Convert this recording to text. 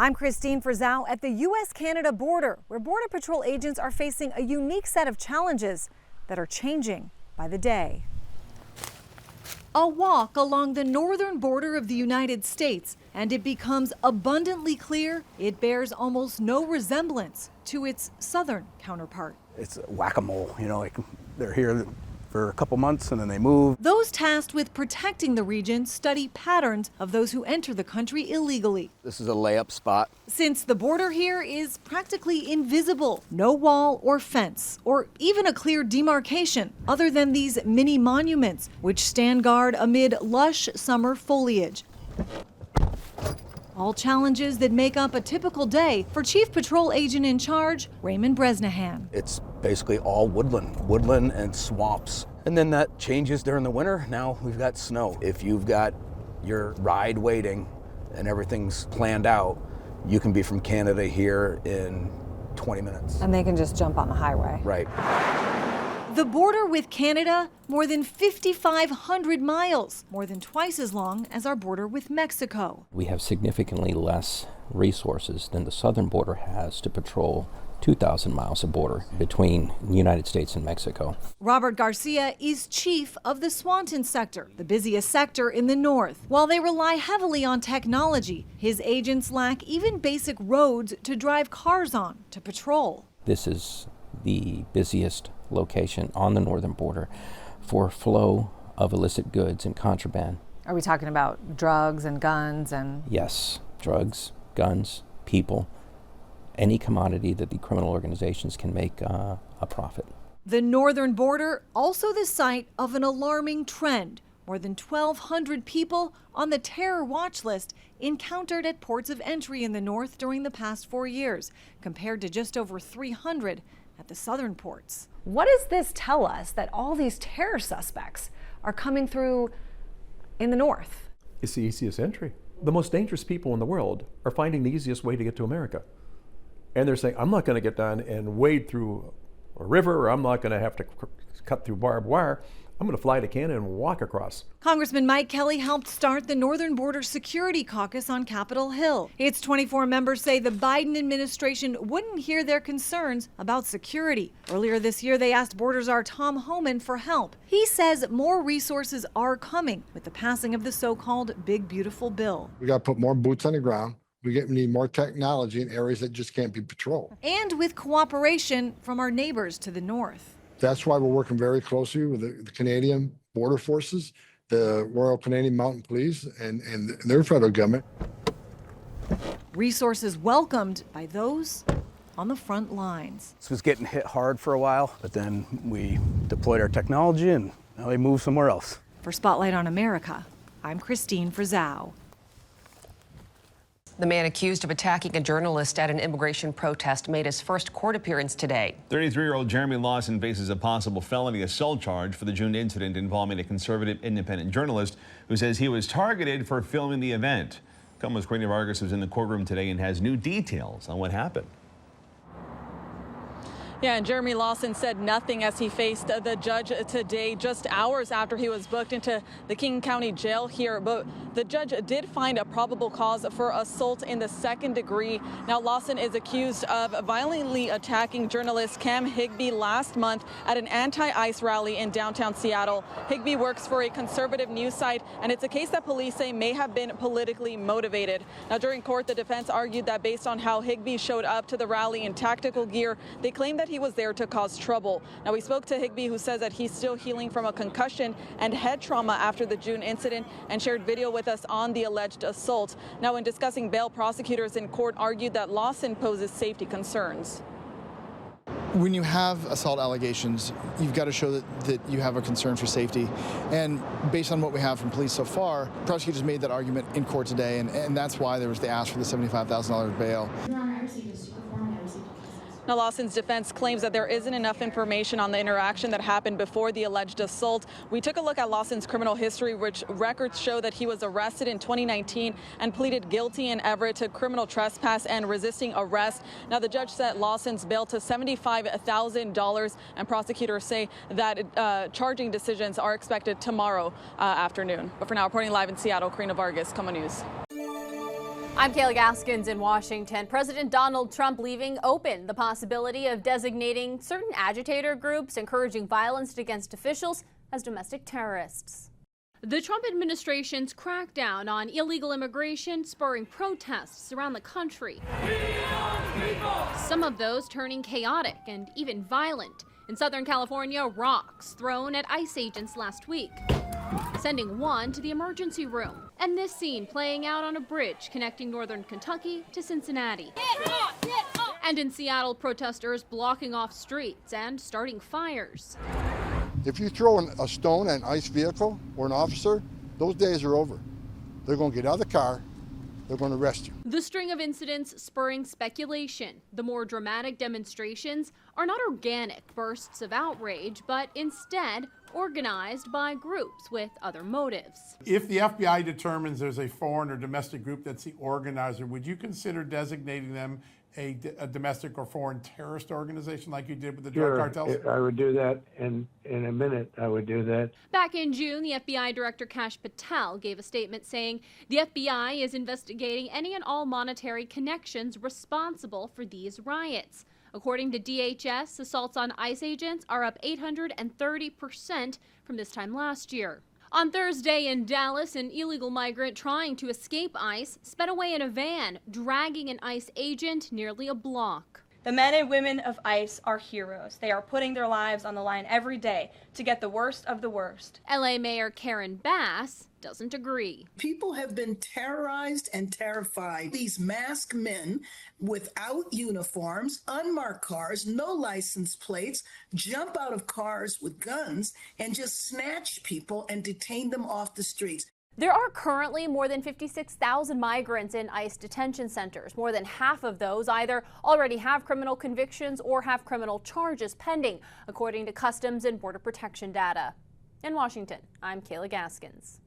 I'm Christine Frizzau at the U.S.-Canada border, where Border Patrol agents are facing a unique set of challenges that are changing by the day. A walk along the northern border of the United States, and it becomes abundantly clear it bears almost no resemblance to its southern counterpart. It's whack-a-mole, like they're here for a couple months and then they move. Those tasked with protecting the region study patterns of those who enter the country illegally. This is a layup spot. Since the border here is practically invisible, no wall or fence, or even a clear demarcation, other than these mini monuments, which stand guard amid lush summer foliage. All challenges that make up a typical day for Chief Patrol Agent in Charge, Raymond Bresnahan. It's basically all woodland and swamps. And then that changes during the winter. Now we've got snow. If you've got your ride waiting and everything's planned out, you can be from Canada here in 20 minutes. And they can just jump on the highway. Right. The border with Canada, more than 5,500 miles, more than twice as long as our border with Mexico. We have significantly less resources than the southern border has to patrol 2,000 miles of border between the United States and Mexico. Robert Garcia is chief of the Swanton sector, the busiest sector in the north. While they rely heavily on technology, his agents lack even basic roads to drive cars on to patrol. This is the busiest location on the northern border for flow of illicit goods and contraband. Are we talking about drugs and guns and? Yes, drugs, guns, people, any commodity that the criminal organizations can make a profit. The northern border, also the site of an alarming trend. More than 1,200 people on the terror watch list encountered at ports of entry in the north during the past 4 years, compared to just over 300 at the southern ports. What does this tell us that all these terror suspects are coming through in the north? It's the easiest entry. The most dangerous people in the world are finding the easiest way to get to America. And they're saying, I'm not going to get down and wade through a river, or I'm not going to have to cut through barbed wire. I'm going to fly to Canada and walk across. Congressman Mike Kelly helped start the Northern Border Security Caucus on Capitol Hill. Its 24 members say the Biden administration wouldn't hear their concerns about security. Earlier this year, they asked Border Czar Tom Homan for help. He says more resources are coming with the passing of the so-called Big Beautiful Bill. We got to put more boots on the ground. We need more technology in areas that just can't be patrolled. And with cooperation from our neighbors to the north. That's why we're working very closely with the Canadian Border Forces, the Royal Canadian Mounted Police, and their federal government. Resources welcomed by those on the front lines. This was getting hit hard for a while, but then we deployed our technology and now they moved somewhere else. For Spotlight on America, I'm Christine Frizzau. The man accused of attacking a journalist at an immigration protest made his first court appearance today. 33-year-old Jeremy Lawson faces a possible felony assault charge for the June incident involving a conservative independent journalist who says he was targeted for filming the event. KOMO's Karina Vargas was in the courtroom today and has new details on what happened. Yeah, and Jeremy Lawson said nothing as he faced the judge today, just hours after he was booked into the King County Jail here. But the judge did find a probable cause for assault in the second degree. Now, Lawson is accused of violently attacking journalist Cam Higbee last month at an anti-ICE rally in downtown Seattle. Higbee works for a conservative news site, and it's a case that police say may have been politically motivated. Now, during court, the defense argued that based on how Higbee showed up to the rally in tactical gear, they claimed that he was there to cause trouble. Now, we spoke to Higbee, who says that he's still healing from a concussion and head trauma after the June incident, and shared video with us on the alleged assault. Now, in discussing bail, prosecutors in court argued that Lawson poses safety concerns. When you have assault allegations, you've got to show that you have a concern for safety. And based on what we have from police so far, prosecutors made that argument in court today, and that's why there was the ask for the $75,000 bail. Now, Lawson's defense claims that there isn't enough information on the interaction that happened before the alleged assault. We took a look at Lawson's criminal history, which records show that he was arrested in 2019 and pleaded guilty in Everett to criminal trespass and resisting arrest. Now, the judge set Lawson's bail to $75,000, and prosecutors say that charging decisions are expected tomorrow afternoon. But for now, reporting live in Seattle, Karina Vargas, KOMO News. I'm Kayla Gaskins in Washington. President Donald Trump leaving open the possibility of designating certain agitator groups encouraging violence against officials as domestic terrorists. The Trump administration's crackdown on illegal immigration spurring protests around the country. Some of those turning chaotic and even violent. In Southern California, rocks thrown at ICE agents last week, sending one to the emergency room. And this scene playing out on a bridge connecting northern Kentucky to Cincinnati. And in Seattle, protesters blocking off streets and starting fires. If you throw a stone at an ICE vehicle or an officer, those days are over. They're going to get out of the car. They're going to arrest you. The string of incidents spurring speculation. The more dramatic demonstrations are not organic bursts of outrage, but instead organized by groups with other motives. If the FBI determines there's a foreign or domestic group that's the organizer, would you consider designating them a domestic or foreign terrorist organization like you did with the drug cartels? I would do that in a minute. I would do that. Back in June, the FBI Director Kash Patel gave a statement saying the FBI is investigating any and all monetary connections responsible for these riots. According to DHS, assaults on ICE agents are up 830% from this time last year. On Thursday in Dallas, an illegal migrant trying to escape ICE sped away in a van, dragging an ICE agent nearly a block. The men and women of ICE are heroes. They are putting their lives on the line every day to get the worst of the worst. LA Mayor Karen Bass doesn't agree. People have been terrorized and terrified. These masked men without uniforms, unmarked cars, no license plates, jump out of cars with guns and just snatch people and detain them off the streets. There are currently more than 56,000 migrants in ICE detention centers. More than half of those either already have criminal convictions or have criminal charges pending, according to Customs and Border Protection data. In Washington, I'm Kayla Gaskins.